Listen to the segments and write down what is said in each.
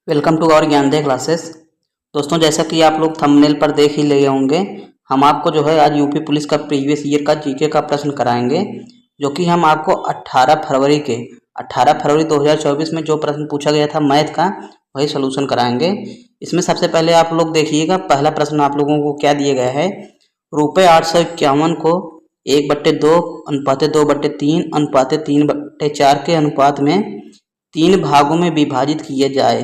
Welcome to our Gyanoday classes. दोस्तों, जैसा कि आप लोग थंबनेल पर देख ही लिए होंगे, हम आपको जो है आज यूपी पुलिस का प्रीवियस ईयर का जीके का प्रश्न कराएंगे, जो कि हम आपको 18 फरवरी 2024 में जो प्रश्न पूछा गया था मैथ का, वही सोल्यूशन कराएंगे। इसमें सबसे पहले आप लोग देखिएगा, पहला प्रश्न आप लोगों को क्या दिया गया है। रुपये 851 को 1/2 अनुपाते 2/3 अनुपाते 3/4 के अनुपात में 3 भागों में विभाजित किया जाए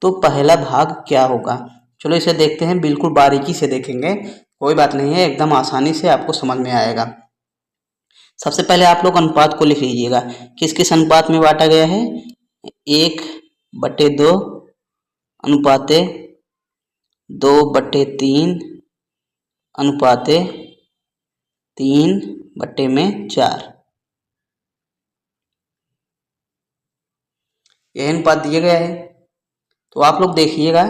तो पहला भाग क्या होगा। चलो इसे देखते हैं, बिल्कुल बारीकी से देखेंगे, कोई बात नहीं है, एकदम आसानी से आपको समझ में आएगा। सबसे पहले आप लोग अनुपात को लिख लीजिएगा। किस किस अनुपात में बांटा गया है। 1/2 अनुपाते 2/3 अनुपाते 3/4, यह अनुपात दिया गया है। तो आप लोग देखिएगा,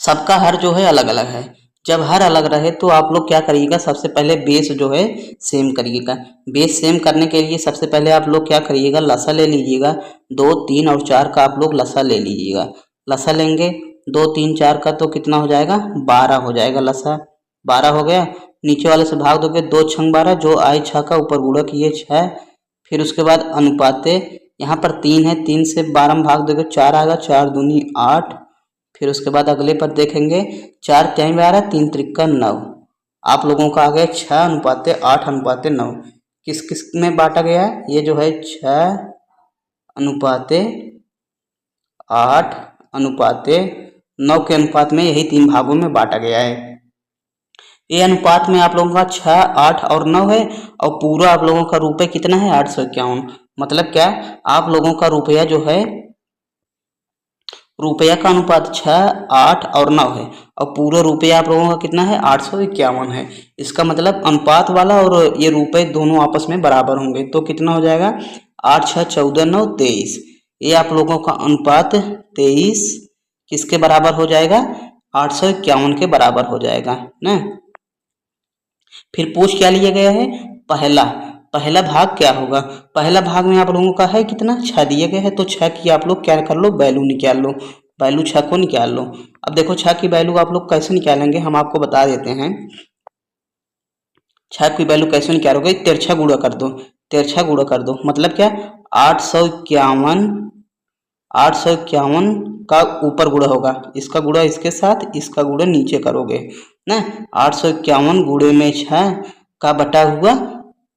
सबका हर जो है अलग अलग है। जब हर अलग रहे तो आप लोग क्या करिएगा, सबसे पहले बेस जो है सेम करिएगा। बेस सेम करने के लिए सबसे पहले आप लोग क्या करिएगा, लसा ले लीजिएगा। 2, 3 और 4 का आप लोग लसा ले लीजिएगा। लसा लेंगे 2, 3, 4 का तो कितना हो जाएगा, 12 हो जाएगा। लसा 12 हो गया। नीचे वाले से भाग दोगे, 2 छंग 12, जो आए 6 का ऊपर गुणा किए 6। फिर उसके बाद अनुपाते, यहाँ पर 3 है, 3 से 12 में भाग दोगे 4 आएगा, 4 दूनी 8। फिर उसके बाद अगले पर देखेंगे, 4 3 12, 3 त्रिका 9। आप लोगों का आ गया 6 अनुपाते 8 अनुपाते 9। किस किस में बांटा गया है, ये जो है 6 अनुपाते 8 अनुपाते 9 के अनुपात में यही 3 भागों में बांटा गया है। ये अनुपात में आप लोगों का 6, 8 और 9 है, और पूरा आप लोगों का रुपये कितना है, 851। मतलब क्या, आप लोगों का रुपया जो है, रुपया का अनुपात 6, 8 और 9 है, और पूरा रुपया आप लोगों का कितना है, 851 है। इसका मतलब अनुपात वाला और ये रुपये दोनों आपस में बराबर होंगे, तो कितना हो जाएगा, 8, 6, 14, 9, 23। ये आप लोगों का अनुपात 23 किसके बराबर हो जाएगा, 851 के बराबर हो जाएगा ना। फिर पूछ क्या लिया गया है, पहला भाग क्या होगा। पहला भाग में आप लोगों का है कितना, 6 दिए गए हैं, तो 6 की आप लोग क्या कर लो, वैल्यू निकाल लो। वैल्यू 6 को निकाल लो। अब देखो 6 की वैल्यू आप लोग कैसे निकालेंगे, हम आपको बता देते हैं। 6 की वैल्यू कैसे निकालोगे, तिरछा गुणा कर दो। तिरछा गुणा कर दो मतलब क्या, 851 का ऊपर गुणा होगा, इसका गुणा इसके साथ, इसका गुणा नीचे करोगे ना। 851 गुणे में 6 का बटा हुआ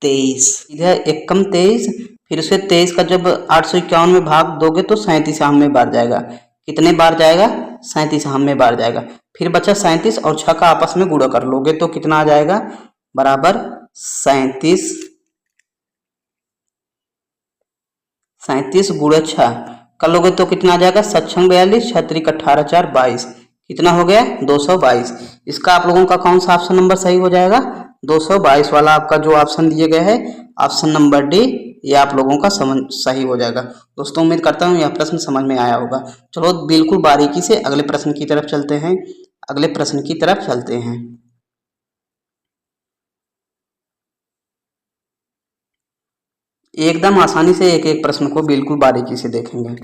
23, इधर 1 कम 23। फिर उसे 23 का जब 851 में भाग दोगे तो 37 आम में बार जाएगा। कितने बार जाएगा, 37 आम में बार जाएगा। फिर बचा 37 और 6 का आपस में गुणा कर लोगे तो कितना आ जाएगा, बराबर 37 गुणे 6 कर लोगे तो कितना आ जाएगा, 7 6 42, 6 3 18 4 22। कितना हो गया, 222। इसका आप लोगों का कौन सा ऑप्शन नंबर सही हो जाएगा, 222 वाला आपका जो ऑप्शन दिए गए है, ऑप्शन नंबर डी, ये आप लोगों का सही हो जाएगा। दोस्तों उम्मीद करता हूँ यह प्रश्न समझ में आया होगा। चलो बिल्कुल बारीकी से अगले प्रश्न की तरफ चलते हैं। एकदम आसानी से एक एक प्रश्न को बिल्कुल बारीकी से देखेंगे,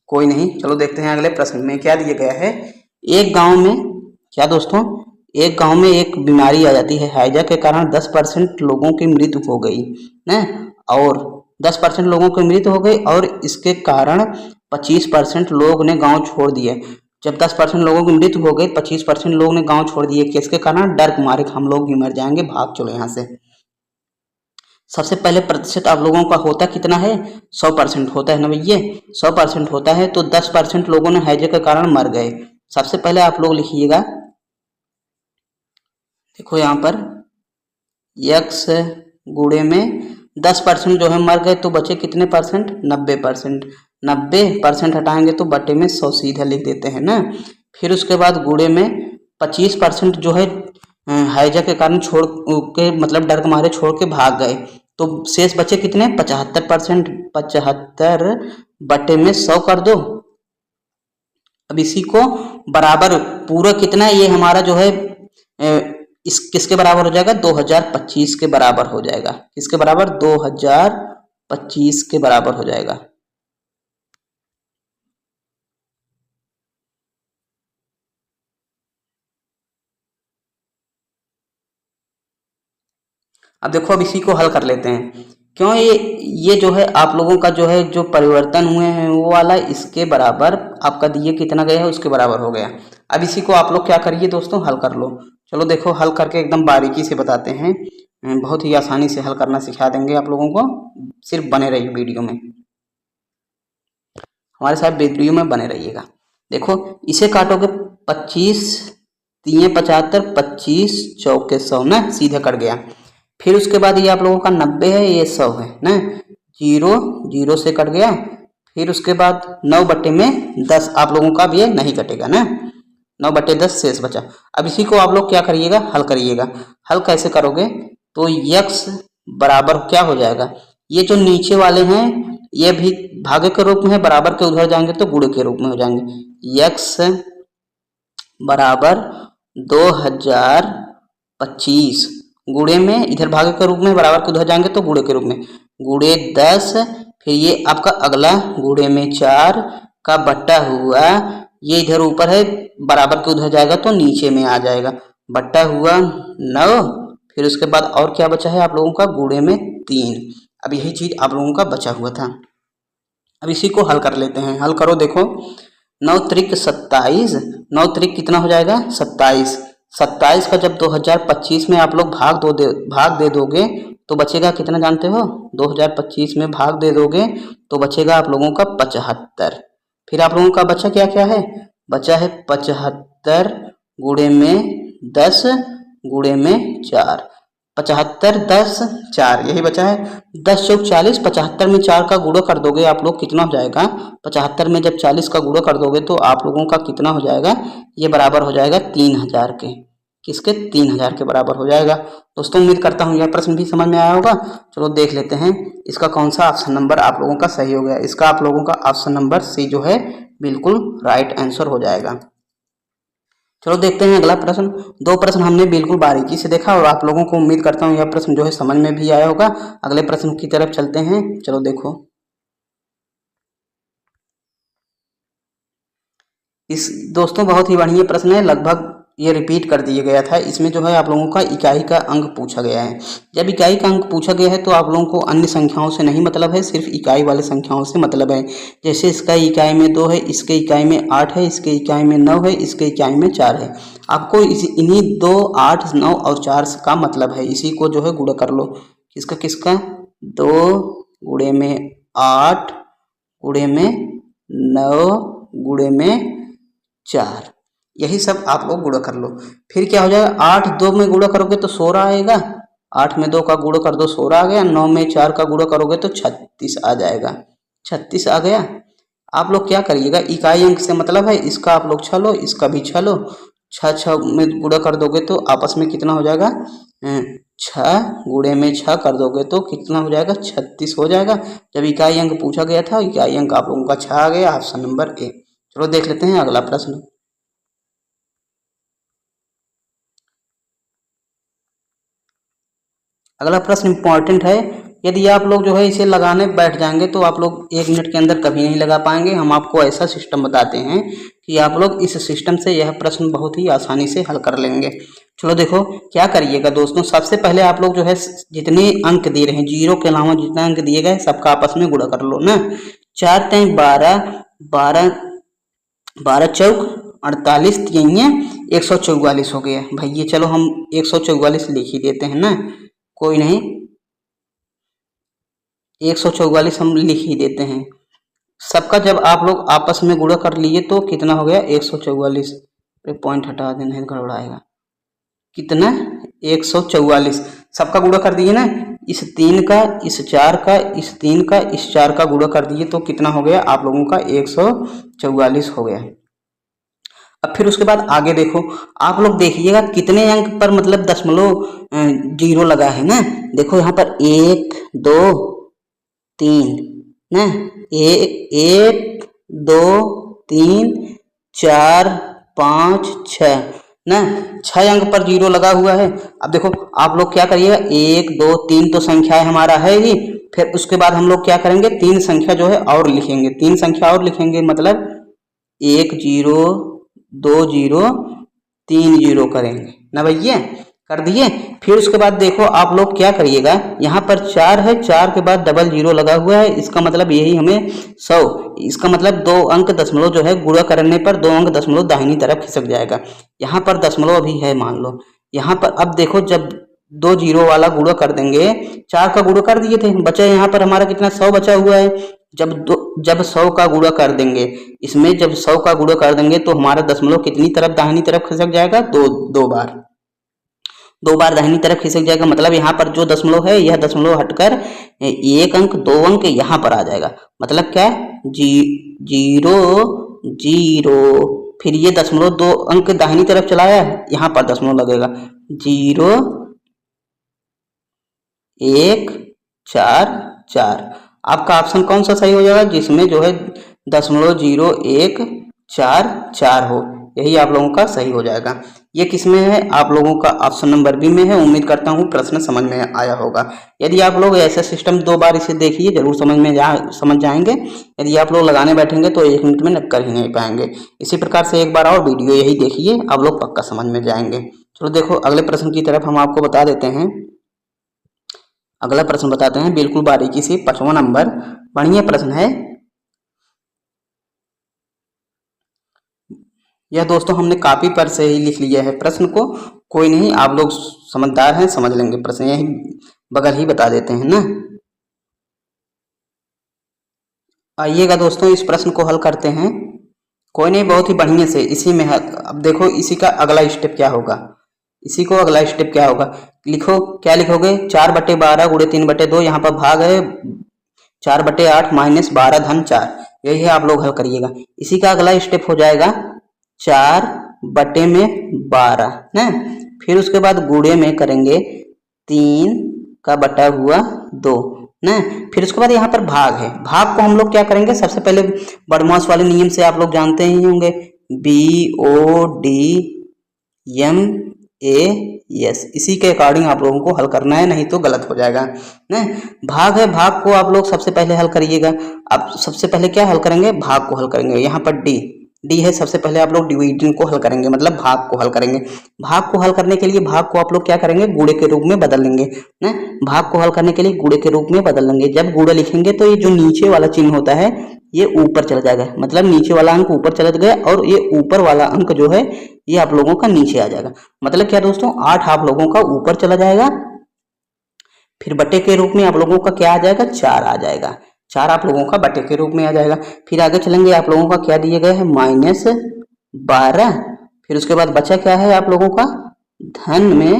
कोई नहीं। चलो देखते हैं अगले प्रश्न में क्या दिया गया है। एक गांव में, क्या दोस्तों, एक गांव में एक बीमारी आ जाती है, हैजा के कारण 10% लोगों की मृत्यु हो गई ना, और 10% लोगों की मृत्यु हो गई, और इसके कारण 25% लोग ने गांव छोड़ दिए। जब 10% लोगों की मृत्यु हो गई, 25% लोग ने गांव छोड़ दिए, किसके कारण, डर के मारे हम लोग भी मर जाएंगे, भाग चलो यहाँ से। सबसे पहले प्रतिशत आप लोगों का होता कितना है, 100% होता है ना भैया, 100% होता है, तो 10% लोगों ने हैजे के कारण मर गए। सबसे पहले आप लोग लिखिएगा, देखो यहाँ पर x गुणे में 10% जो है मर गए, तो बचे कितने परसेंट, 90%। 90% हटाएंगे तो बटे में 100 सीधा लिख देते हैं ना। फिर उसके बाद गुणे में 25% जो है हैजा के कारण छोड़ के, मतलब डर के मारे छोड़ के भाग गए, तो शेष बचे कितने, 75%। 75 बटे में 100 कर दो। अब इसी को बराबर पूरा कितना है, ये हमारा जो है इस किसके बराबर हो जाएगा, 2025 के बराबर हो जाएगा। किसके बराबर, 2025 के बराबर हो जाएगा। अब देखो, अब इसी को हल कर लेते हैं। क्यों, ये जो है आप लोगों का जो है जो परिवर्तन हुए हैं वो वाला इसके बराबर आपका दिए कितना गया है उसके बराबर हो गया। अब इसी को आप लोग क्या करिए दोस्तों, हल कर लो। चलो देखो, हल करके एकदम बारीकी से बताते हैं, बहुत ही आसानी से हल करना सिखा देंगे आप लोगों को। सिर्फ बने रहिए वीडियो में, हमारे साथ वीडियो में बने रहिएगा। देखो, इसे काटोगे 25 3 75, 25 चौके 100 ना, सीधे कट गया। फिर उसके बाद ये आप लोगों का 90 है, ये 100 है ना, 0 0 से कट गया। फिर उसके बाद 9/10 आप लोगों का भी ये नहीं कटेगा ना, 9/10 शेष बचा। अब इसी को आप लोग क्या करिएगा, हल करिएगा। हल कैसे करोगे, तो x बराबर क्या हो जाएगा, ये जो नीचे वाले हैं ये भी भागे के रूप में है, बराबर के उधर जाएंगे तो गुणे के रूप में हो जाएंगे। x बराबर 2025 गुणे में, इधर भागे के रूप में, बराबर के उधर जाएंगे तो गुणे के रूप में, गुणे 10। फिर ये आपका अगला गुणे में 4 का बट्टा हुआ, ये इधर ऊपर है, बराबर के उधर जाएगा तो नीचे में आ जाएगा, बट्टा हुआ 9। फिर उसके बाद और क्या बचा है आप लोगों का, गुणे में 3। अब यही चीज आप लोगों का बचा हुआ था। अब इसी को हल कर लेते हैं। हल करो, देखो 9 त्रिक 27, 9 त्रिक कितना हो जाएगा 27। 27 का जब 2025 में आप लोग भाग दे दोगे तो बचेगा कितना जानते हो, 2025 में भाग दे दोगे तो बचेगा आप लोगों का 75। फिर आप लोगों का बचा क्या क्या है, बचा है 75 गुणे में 10 गुणे में 4, 75 10 4 यही बचा है। 10 चौक 40, 75 में 4 का गुणा कर दोगे आप लोग कितना हो जाएगा, 75 में जब 40 का गुणा कर दोगे तो आप लोगों का कितना हो जाएगा, ये बराबर हो जाएगा 3000 के, किसके 3000 के बराबर हो जाएगा। दोस्तों उम्मीद करता हूँ यह प्रश्न भी समझ में आया होगा। चलो देख लेते हैं इसका कौन सा ऑप्शन नंबर आप लोगों का सही हो गया। इसका आप लोगों का ऑप्शन नंबर सी जो है बिल्कुल राइट आंसर हो जाएगा। चलो देखते हैं अगला प्रश्न। 2 प्रश्न हमने बिल्कुल बारीकी से देखा और आप लोगों को उम्मीद करता हूँ यह प्रश्न जो है समझ में भी आया होगा। अगले प्रश्न की तरफ चलते हैं। चलो देखो, इस दोस्तों बहुत ही बढ़िया प्रश्न है, लगभग ये रिपीट कर दिया गया था। इसमें जो है आप लोगों का इकाई का अंक पूछा गया है। जब इकाई का अंक पूछा गया है तो आप लोगों को अन्य संख्याओं से नहीं मतलब है, सिर्फ इकाई वाले संख्याओं से मतलब है। जैसे इसका इकाई में 2 है, इसके इकाई में 8 है, इसके इकाई में 9 है, इसके इकाई में 4 है। आपको इन्हीं 2, 8, 9 और 4 का मतलब है, इसी को जो है गुणा कर लो। किसका किसका, 2 गुणे में 8 गुणे में 9 गुणे में 4, यही सब आप लोग गुणा कर लो। फिर क्या हो जाएगा, 8 2 में गुणा करोगे तो 16 आएगा, 8 में 2 का गुणा कर दो 16 आ गया, 9 में 4 का गुणा करोगे तो 36 आ जाएगा, 36 आ गया। आप लोग क्या करिएगा, इकाई अंक से मतलब है, इसका आप लोग छलो, इसका भी छलो, 6 में गुणा कर दोगे तो आपस में कितना हो जाएगा, 6 गुणे में 6 कर दोगे तो कितना हो जाएगा, 36 हो जाएगा। जब इकाई अंक पूछा गया था, इकाई अंक आप लोगों का 6 आ गया, ऑप्शन नंबर ए। चलो देख लेते हैं अगला प्रश्न। अगला प्रश्न इंपॉर्टेंट है। यदि आप लोग जो है इसे लगाने बैठ जाएंगे तो आप लोग 1 मिनट के अंदर कभी नहीं लगा पाएंगे। हम आपको ऐसा सिस्टम बताते हैं कि आप लोग इस सिस्टम से यह प्रश्न बहुत ही आसानी से हल कर लेंगे। चलो देखो क्या करिएगा दोस्तों, सबसे पहले आप लोग जो है जितने अंक दिए रहे, 0 के अलावा जितने अंक दिए गए सबका आपस में गुणा कर लो ना। 4 3 12, 12 12 चौक 48, 3 144 हो गया भैया। चलो हम 144 लिख ही देते हैं ना, कोई नहीं, 144 हम लिख ही देते हैं। सबका जब आप लोग आपस में गुणा कर लिए तो कितना हो गया, 144। पॉइंट हटा देना है, गड़बड़ाएगा। कितना, 144 सबका गुणा कर दिए ना, इस 3 का, इस 4 का, इस 3 का, इस 4 का गुणा कर दिए तो कितना हो गया आप लोगों का, 144 हो गया। अब फिर उसके बाद आगे देखो, आप लोग देखिएगा कितने अंक पर मतलब दशमलव 0 लगा है ना। देखो यहाँ पर 1 2 3 ना, 1 2 3 4 5 6 ना, 6 अंक पर 0 लगा हुआ है। अब देखो आप लोग क्या करिएगा, 1 2 3 तो संख्या हमारा है ही, फिर उसके बाद हम लोग क्या करेंगे, 3 संख्या जो है और लिखेंगे, 3 संख्या और लिखेंगे, मतलब 1 0 2 0 3 0 करेंगे ना भैया। कर दिए। फिर उसके बाद देखो आप लोग क्या करिएगा, यहाँ पर 4 है, 4 के बाद डबल जीरो लगा हुआ है, इसका मतलब यही हमें 100, इसका मतलब 2 अंक दशमलव जो है गुणा करने पर 2 अंक दशमलव दाहिनी तरफ खिसक जाएगा। यहाँ पर दशमलव अभी है मान लो, यहाँ पर अब देखो जब 2 जीरो वाला गुणा कर देंगे, 4 का गुणा कर दिए थे, बचा यहाँ पर हमारा कितना 100 बचा हुआ है। जब 100 का गुणा कर देंगे, इसमें जब 100 का गुणा कर देंगे तो हमारा दशमलव कितनी तरफ दाहिनी तरफ खिसक जाएगा, दो बार, 2 बार दाहिनी तरफ खिसक जाएगा। मतलब यहाँ पर जो दशमलव है यह दशमलव हटकर 1 अंक 2 अंक यहाँ पर आ जाएगा। मतलब क्या है, 0 0, फिर ये दशमलव 2 अंक दाहिनी तरफ चलाया है, यहाँ पर दशमलव लगेगा 0 1 4 4। आपका ऑप्शन कौन सा सही हो जाएगा, जिसमें जो है 0.0144 हो, यही आप लोगों का सही हो जाएगा। ये किस में है, आप लोगों का ऑप्शन नंबर बी में है। उम्मीद करता हूँ प्रश्न समझ में आया होगा। यदि आप लोग ऐसा सिस्टम 2 बार इसे देखिए, जरूर समझ जाएंगे। यदि आप लोग लगाने बैठेंगे तो 1 मिनट में कर ही नहीं पाएंगे। इसी प्रकार से एक बार और वीडियो यही देखिए, आप लोग पक्का समझ में जाएंगे। चलो देखो अगले प्रश्न की तरफ हम आपको बता देते हैं। अगला प्रश्न बताते हैं बिल्कुल बारीकी से, 5वां नंबर। बढ़िया प्रश्न है यह दोस्तों, हमने कॉपी पर से ही लिख लिया है प्रश्न को, कोई नहीं, आप लोग समझदार हैं, समझ लेंगे प्रश्न, यही बगल ही बता देते हैं ना। आइएगा दोस्तों इस प्रश्न को हल करते हैं, कोई नहीं, बहुत ही बढ़िया से इसी में है। अब देखो इसी का अगला स्टेप क्या होगा, इसी को अगला स्टेप क्या होगा, लिखो, क्या लिखोगे, 4/12 गुणे 3/2, यहाँ पर भाग है 4/8 माइनस 12 धन 4, यही है, आप लोग हल करिएगा। इसी का अगला स्टेप हो जाएगा 4/12 ना, फिर उसके बाद गुणे में करेंगे 3 का बटा हुआ 2 ना, फिर उसके बाद यहाँ पर भाग है, भाग को हम लोग क्या करेंगे, सबसे पहले बड़मास वाले नियम से आप लोग जानते ही होंगे, BODMAS, इसी के अकॉर्डिंग आप लोगों को हल करना है, नहीं तो गलत हो जाएगा ना। भाग है, भाग को आप लोग सबसे पहले हल करिएगा। अब सबसे पहले क्या हल करेंगे, भाग को हल करेंगे। यहाँ पर डी है, सबसे पहले आप लोग डिवीजन को हल करेंगे, मतलब भाग को हल करेंगे। भाग को हल करने के लिए भाग को आप लोग क्या करेंगे, गुणे के रूप में बदल लेंगे ना। भाग को हल करने के लिए गुणे के रूप में बदल लेंगे। जब गुणे लिखेंगे तो ये जो नीचे वाला चिन्ह होता है ये ऊपर चला जाएगा, मतलब नीचे वाला अंक ऊपर चला गया और ये ऊपर वाला अंक जो है ये आप लोगों का नीचे आ जाएगा। मतलब क्या दोस्तों, 8 आप लोगों का ऊपर चला जाएगा, फिर बटे के रूप में आप लोगों का क्या आ जाएगा, 4 आ जाएगा। 4 आप लोगों का बटे के रूप में आ जाएगा। फिर आगे चलेंगे, आप लोगों का क्या दिया गया है, -12, फिर उसके बाद बचा क्या है आप लोगों का, धन में,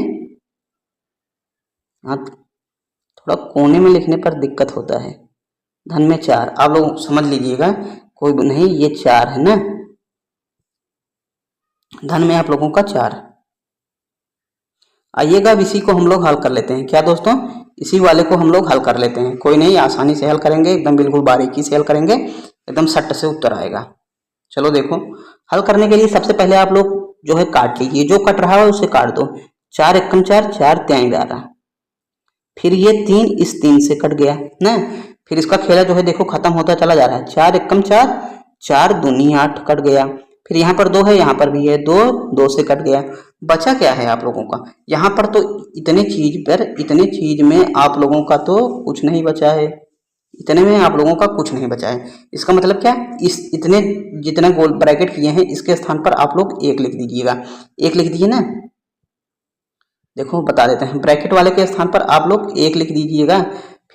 हाँ थोड़ा कोने में लिखने पर दिक्कत होता है, धन में 4, आप लोग समझ लीजिएगा, कोई नहीं, ये 4 है ना, धन में आप लोगों का 4। आइएगा अब इसी को हम लोग हल कर लेते हैं, क्या दोस्तों, इसी वाले को हम लोग हल कर लेते हैं। कोई नहीं, आसानी से हल करेंगे, एकदम बिल्कुल बारीकी से हल करेंगे, एकदम सट से उत्तर आएगा। चलो देखो, हल करने के लिए सबसे पहले आप लोग जो है काट लीजिए, जो कट रहा है उसे काट दो। 4 एकम 4, 4 3 11, फिर ये 3 इस 3 से कट गया ना, फिर इसका खेला जो है देखो खत्म होता चला जा रहा है। 4 एकम 4, 4 दूनी 8 कट गया, फिर यहाँ पर 2 है, यहाँ पर भी है 2, 2 से कट गया। बचा क्या है आप लोगों का, यहाँ पर तो इतने चीज में आप लोगों का तो कुछ नहीं बचा है, इतने में आप लोगों का कुछ नहीं बचा है। इसका मतलब क्या, इस इतने जितना गोल ब्रैकेट किए हैं इसके स्थान पर आप लोग 1 लिख दीजिएगा। 1 लिख दिए ना, देखो बता देते हैं, ब्रैकेट वाले के स्थान पर आप लोग 1 लिख दीजिएगा।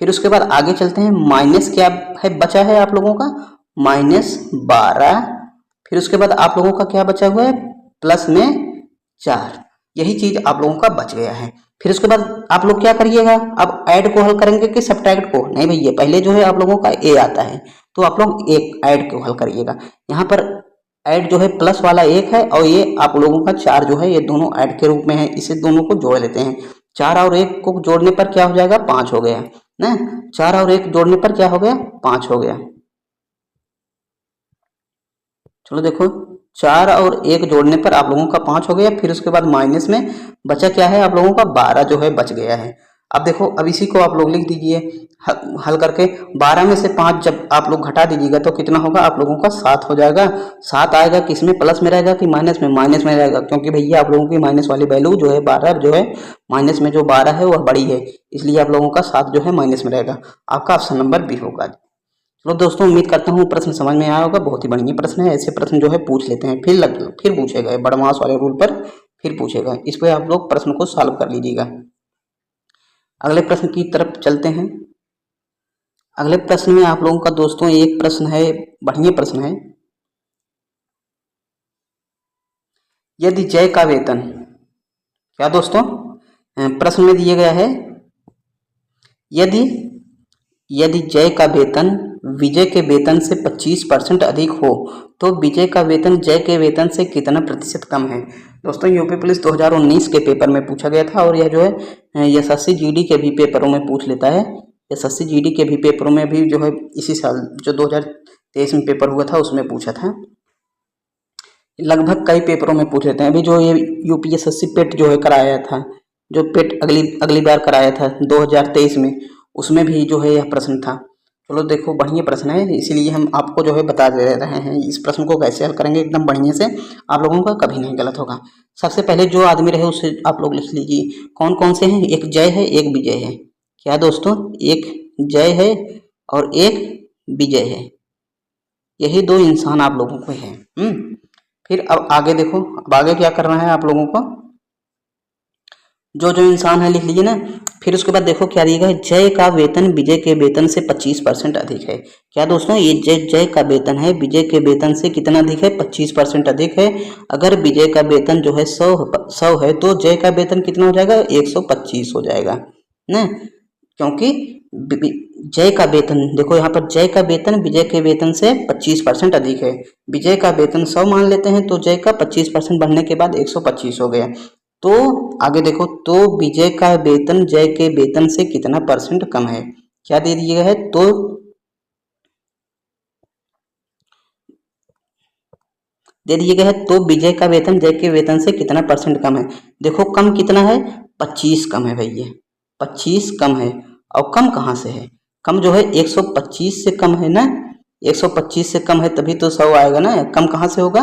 फिर उसके बाद आगे चलते हैं, माइनस क्या है बचा है आप लोगों का, -12, फिर उसके बाद आप लोगों का क्या बचा हुआ है, प्लस में 4, यही चीज आप लोगों का बच गया है। फिर उसके बाद आप लोग क्या करिएगा, अब ऐड को हल करेंगे कि सब्ट्रैक्ट को, नहीं भैया, पहले जो है आप लोगों का ए आता है, तो आप लोग एक ऐड को हल करिएगा। यहाँ पर ऐड जो है प्लस वाला 1 है और ये आप लोगों का 4 जो है ये दोनों ऐड के रूप में है, इसे दोनों को जोड़ लेते हैं। 4 और 1 को जोड़ने पर क्या हो जाएगा, 5 हो गया ना, 4 और 1 जोड़ने पर क्या हो गया, 5 हो गया। चलो देखो, 4 और 1 जोड़ने पर आप लोगों का 5 हो गया, फिर उसके बाद माइनस में बचा क्या है आप लोगों का, 12 जो है बच गया है। अब देखो, अब इसी को आप लोग लिख दीजिए हल करके। 12 में से 5 जब आप लोग घटा दीजिएगा तो कितना होगा आप लोगों का 7 हो जाएगा। 7 आएगा, किस में, प्लस में रहेगा कि माइनस में? माइनस में रहेगा, क्योंकि भैया आप लोगों की माइनस वाली वैल्यू जो है 12 जो है, माइनस में जो 12 है वह बड़ी है, इसलिए आप लोगों का 7 जो है माइनस में रहेगा। आपका ऑप्शन नंबर बी होगा। चलो दोस्तों, उम्मीद करता हूँ प्रश्न समझ में आया होगा। बहुत ही बढ़िया प्रश्न है, ऐसे प्रश्न जो है पूछ लेते हैं, फिर पूछेगा बड़मास वाले रूल पर, फिर पूछेगा। इस पर आप लोग प्रश्न को सॉल्व कर लीजिएगा। अगले प्रश्न की तरफ चलते हैं। अगले प्रश्न में आप लोगों का दोस्तों एक प्रश्न है, बढ़िया प्रश्न है। यदि जय का वेतन, क्या दोस्तों प्रश्न में दिया गया है, यदि जय का वेतन विजय के वेतन से 25% अधिक हो तो विजय का वेतन जय के वेतन से कितना प्रतिशत कम है। दोस्तों यूपी पुलिस 2019 के पेपर में पूछा गया था, और यह जो है एसएससी जीडी के भी पेपरों में पूछ लेता है। एसएससी जीडी के भी पेपरों में भी जो है इसी साल जो 2023 में पेपर हुआ था उसमें पूछा था। लगभग कई पेपरों में पूछ लेते हैं। अभी जो ये यूपीएसएससी पेट जो है कराया था, जो पेट अगली बार कराया था 2023 में, उसमें भी जो है यह प्रश्न था। चलो देखो, बढ़िया प्रश्न है, इसीलिए हम आपको जो है बता दे रहे हैं इस प्रश्न को कैसे हल करेंगे एकदम बढ़िया से, आप लोगों का कभी नहीं गलत होगा। सबसे पहले जो आदमी रहे उसे आप लोग लिख लीजिए। कौन कौन से हैं? एक जय है, एक विजय है। क्या दोस्तों? एक जय है और एक विजय है, यही दो इंसान आप लोगों को है। फिर अब आगे देखो, अब आगे क्या करना है आप लोगों को, जो जो इंसान है लिख लीजिए ना। फिर उसके बाद देखो क्या दिया है, जय का वेतन विजय के वेतन से 25% अधिक है। क्या दोस्तों? ये जय का वेतन है विजय के वेतन से कितना अधिक है? 25% अधिक है। अगर विजय का वेतन जो है 100 है तो जय का वेतन कितना हो जाएगा? 125 हो जाएगा ना, क्योंकि जय का वेतन, देखो यहाँ पर जय का वेतन विजय के वेतन से 25% अधिक है। विजय का वेतन 100 मान लेते हैं तो जय का 25% बढ़ने के बाद 125 हो गया। तो आगे देखो, तो विजय का वेतन जय के वेतन से कितना परसेंट कम है? क्या दे दिया है? तो दे दिया गया है, तो विजय का वेतन जय के वेतन से कितना परसेंट कम है। देखो कम कितना है? 25 कम है भैया, 25 कम है। और कम कहाँ से है? कम जो है 125 से कम है ना, 125 से कम है तभी तो 100 आएगा ना। कम कहाँ से होगा?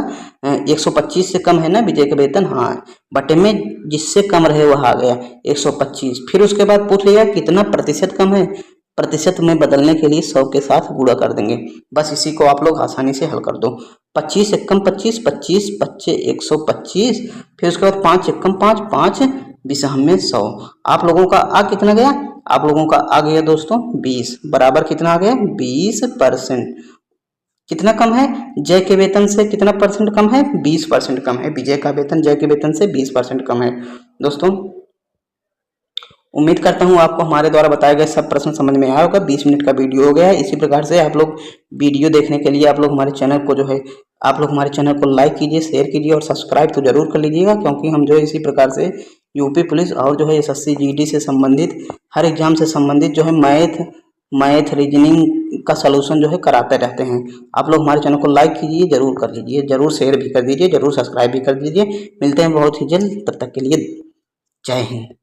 125 से कम है ना विजय का वेतन, हाँ, बटे में जिससे कम रहे वह आ गया 125। फिर उसके बाद पूछ लिया कितना प्रतिशत कम है, प्रतिशत में बदलने के लिए 100 के साथ गुणा कर देंगे। बस इसी को आप लोग आसानी से हल कर दो। 25 एकम 25, 25 पच्चे 125, फिर उसके बाद 5 एकम 5, 5 विषम में 100। आप लोगों का आ कितना गया? आप लोगों का आ गया दोस्तों 20, बराबर कितना आ गया? 20%। कितना कम है? जय के वेतन से कितना परसेंट कम है? 20% कम है। विजय का वेतन जय के वेतन से 20% कम है। दोस्तों उम्मीद करता हूँ आपको हमारे द्वारा बताए गए सब प्रश्न समझ में आया होगा। 20 मिनट का वीडियो हो गया है। इसी प्रकार से आप लोग वीडियो देखने के लिए आप लोग हमारे चैनल को जो है, आप लोग हमारे चैनल को लाइक कीजिए, शेयर कीजिए और सब्सक्राइब तो जरूर कर लीजिएगा, क्योंकि हम जो है इसी प्रकार से यूपी पुलिस और जो है एसएससी जीडी से संबंधित हर एग्जाम से संबंधित जो है मैथ रीजनिंग का सलूशन जो है कराते रहते हैं। आप लोग हमारे चैनल को लाइक कीजिए, जरूर कर लीजिए, जरूर शेयर भी कर दीजिए, जरूर सब्सक्राइब भी कर दीजिए। मिलते हैं बहुत ही जल्द, तब तक के लिए जय हिंद।